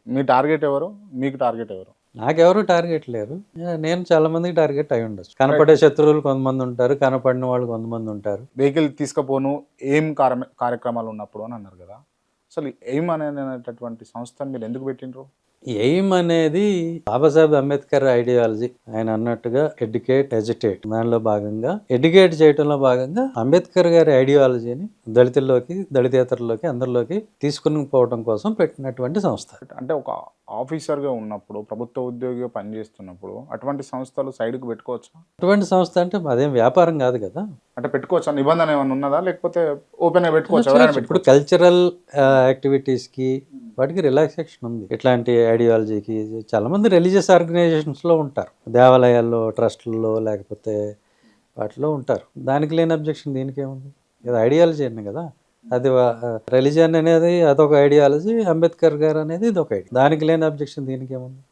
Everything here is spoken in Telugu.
మీ టార్గెట్ ఎవరు? మీకు టార్గెట్ ఎవరు? నాకెవరు టార్గెట్ లేరు. నేను చాలా మందికి టార్గెట్ అయి ఉండొచ్చు. కనపడే శత్రువులు కొంతమంది ఉంటారు. కనపడిన వాళ్ళు కొంతమంది ఉంటారు. వెహికల్ తీసుకపోను ఏం కార్యక్రమాలు ఉన్నప్పుడు అని అన్నారు కదా! అసలు ఎయిమ్ అనేటటువంటి సంస్థను మీరు ఎందుకు పెట్టిండ్రు? ఎయిమ్ అనేది బాబాసాహెబ్ అంబేద్కర్ ఐడియాలజీ. ఆయన అన్నట్టుగా ఎడ్యుకేట్, ఎజిటేట్. దానిలో భాగంగా ఎడ్యుకేట్ చేయడంలో భాగంగా అంబేద్కర్ గారి ఐడియాలజీని దళితుల్లోకి, దళితేతరుల్లోకి అందరిలోకి తీసుకుని పోవడం కోసం పెట్టినటువంటి సంస్థ. అంటే ఒక ఆఫీసర్‌గా ఉన్నప్పుడు, ప్రభుత్వ ఉద్యోగిగా పనిచేస్తున్నప్పుడు అటువంటి సంస్థలు సైడ్‌కి పెట్టుకోవచ్చా? అటువంటి సంస్థ అంటే అదేం వ్యాపారం కాదు కదా. అంటే పెట్టుకోవచ్చా? నిబంధన ఏమన్నా ఉన్నదా? లేకపోతే ఓపెన్‌గా పెట్టుకోవచ్చా? చేయొచ్చు. ఎవరైనా ఇప్పుడు పెట్టుకోవచ్చా? కల్చరల్ యాక్టివిటీస్కి వాటికి రిలాక్సేషన్ ఉంది. ఇట్లాంటి ఐడియాలజీకి చాలామంది రిలీజియస్ ఆర్గనైజేషన్స్లో ఉంటారు. దేవాలయాల్లో, ట్రస్టుల్లో, లేకపోతే వాటిలో ఉంటారు. దానికి లేని అబ్జెక్షన్ దీనికేముంది? ఇది ఐడియాలజీ అనే కదా. అది రిలీజియన్ అనేది అదొక ఐడియాలజీ, అంబేద్కర్ గారు అనేది ఇదొక ఐడియా. దానికి లేని అబ్జెక్షన్ దీనికేముంది?